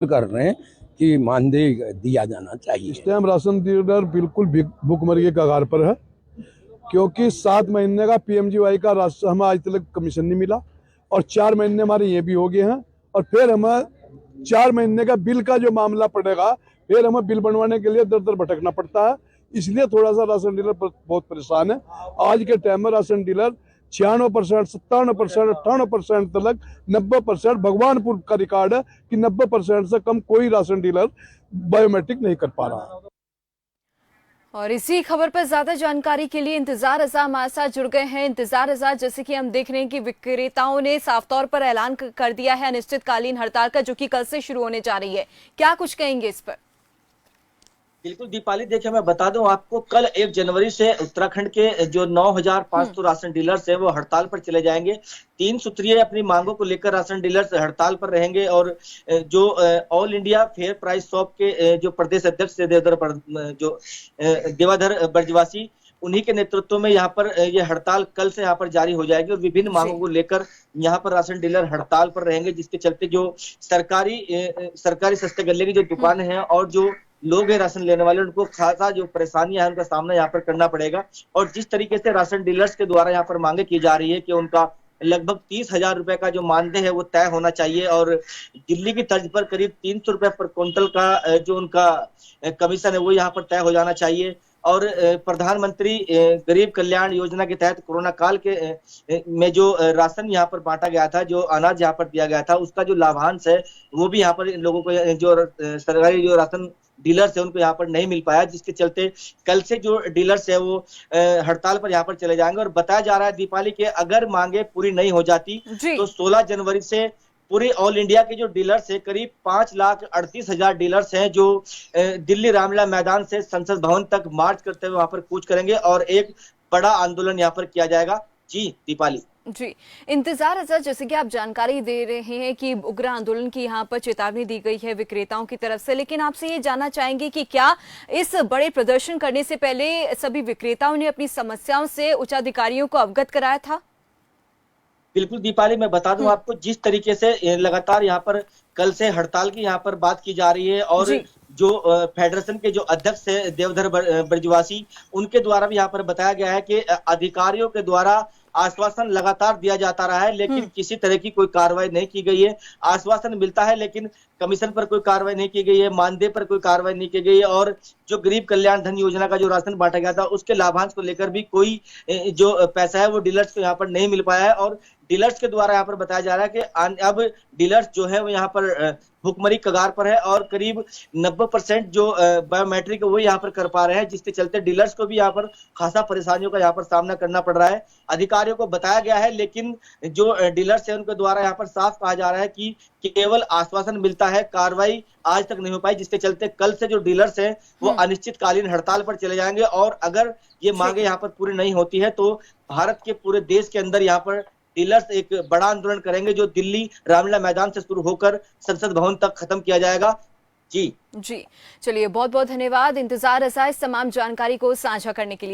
कर रहे हैं कि मानदेय दिया जाना चाहिए। इस टाइम राशन डीलर बिल्कुल भुखमरी के कगार पर है, क्योंकि 7 महीने का पीएमजीवाई का राशन हमें आज तक कमीशन नहीं मिला और 4 महीने हमारे ये भी हो गए हैं और फिर हमें 4 महीने का बिल का जो मामला पड़ेगा, फिर हमें बिल बनवाने के लिए दर दर भटकना पड़ता है। इसलिए थोड़ा सा राशन डीलर बहुत परेशान है। आज के टाइम में राशन डीलर 96%, 57%, 58% तक 90%, भगवानपुर का रिकॉर्ड है कि 90% से कम कोई राशन डीलर बायोमेट्रिक नहीं कर पा रहा। और इसी खबर पर ज्यादा जानकारी के लिए इंतजार रजा हमारे साथ जुड़ गए हैं। इंतजार रजा, जैसे कि हम देख रहे हैं कि विक्रेताओं ने साफ तौर पर ऐलान कर दिया है अनिश्चितकालीन हड़ताल का, जो कि कल से शुरू होने जा रही है। क्या कुछ कहेंगे इस पर? बिल्कुल दीपाली, देखिए मैं बता दूं आपको, कल 1 जनवरी से उत्तराखंड के जो 9,500 राशन डीलर्स हैं वो हड़ताल पर चले जाएंगे। 3 सूत्रीय अपनी मांगों को लेकर राशन डीलर्स हड़ताल पर रहेंगे और जो all India fair price shop के जो प्रदेश अध्यक्ष देवाधर बर्जवासी, उन्हीं के नेतृत्व में यहाँ पर ये हड़ताल कल से यहाँ पर जारी हो जाएगी और विभिन्न मांगों को लेकर यहाँ पर राशन डीलर हड़ताल पर रहेंगे, जिसके चलते जो सरकारी सस्ते गल्ले की जो दुकानें हैं और जो लोग हैं राशन लेने वाले, उनको खासा जो परेशानियां है उनका सामना यहाँ पर करना पड़ेगा। और जिस तरीके से राशन डीलर्स के द्वारा यहाँ पर मांगे की जा रही है कि उनका लगभग 30,000 रुपए का जो मानदेय है वो तय होना चाहिए और दिल्ली की तर्ज पर करीब 300 रुपए पर क्विंटल का जो उनका कमीशन है वो यहाँ पर तय हो जाना चाहिए। और प्रधानमंत्री गरीब कल्याण योजना के तहत कोरोना काल के में जो राशन यहाँ पर बांटा गया था, जो अनाज यहाँ पर दिया गया था, उसका जो लाभांश है वो भी यहाँ पर इन लोगों को, जो सरकारी जो राशन डीलर्स है उनको यहाँ पर नहीं मिल पाया, जिसके चलते कल से जो डीलर्स है वो हड़ताल पर यहाँ पर चले जाएंगे। और बताया जा रहा है दीपाली के अगर मांगे पूरी नहीं हो जाती तो 16 जनवरी से पूरे ऑल इंडिया के जो डीलर्स है, करीब 5,38,000 डीलर्स हैं जो दिल्ली रामलीला मैदान से संसद भवन तक मार्च करते हुए वहां पर कूच करेंगे और एक बड़ा आंदोलन यहाँ पर किया जाएगा। जी दीपाली। जी, इंतजार रजा, जैसे कि आप जानकारी दे रहे हैं कि उग्र आंदोलन की यहाँ पर चेतावनी दी गई है विक्रेताओं की तरफ से, लेकिन आपसे ये जानना चाहेंगे कि क्या इस बड़े प्रदर्शन करने से पहले सभी विक्रेताओं ने अपनी समस्याओं से उच्च अधिकारियों को अवगत कराया था? बिल्कुल दीपाली, मैं बता दूं आपको, जिस तरीके से लगातार यहाँ पर कल से हड़ताल की यहाँ पर बात की जा रही है और जो फेडरेशन के जो अध्यक्ष है देवधर बर्जवासी, उनके द्वारा भी यहाँ पर बताया गया है कि अधिकारियों के द्वारा आश्वासन लगातार दिया जाता रहा है, लेकिन किसी तरह की कोई कार्रवाई नहीं की गई है। आश्वासन मिलता है लेकिन कमीशन पर कोई कार्रवाई नहीं की गई है, मानदेय पर कोई कार्रवाई नहीं की गई है और जो गरीब कल्याण धन योजना का जो राशन बांटा गया था उसके लाभांश को लेकर भी कोई जो पैसा है वो डीलर्स को यहाँ पर नहीं मिल पाया है। और डीलर्स के द्वारा यहाँ पर बताया जा रहा है कि अब डीलर्स जो है वो यहाँ पर भुखमरी कगार पर है और करीब 90% जो बायोमेट्रिक वो यहाँ पर कर पा रहे हैं, जिसके चलते डीलर्स को भी यहाँ पर खासा परेशानियों का यहाँ पर सामना करना पड़ रहा है। अधिकारियों को बताया गया है लेकिन जो डीलर्स है उनके द्वारा यहाँ पर साफ कहा जा रहा है कि केवल आश्वासन मिलता है, कार्रवाई आज तक नहीं हो पाई, जिसके चलते कल से जो डीलर्स हैं वो अनिश्चितकालीन हड़ताल पर चले जाएंगे और अगर ये मांगे यहाँ पर पूरी नहीं होती है तो भारत के पूरे देश के अंदर यहाँ पर डीलर्स एक बड़ा आंदोलन करेंगे जो दिल्ली रामलीला मैदान से शुरू होकर संसद भवन तक खत्म किया जाएगा। जी चलिए, बहुत बहुत धन्यवाद इंतजार रजा इस तमाम जानकारी को साझा करने के लिए।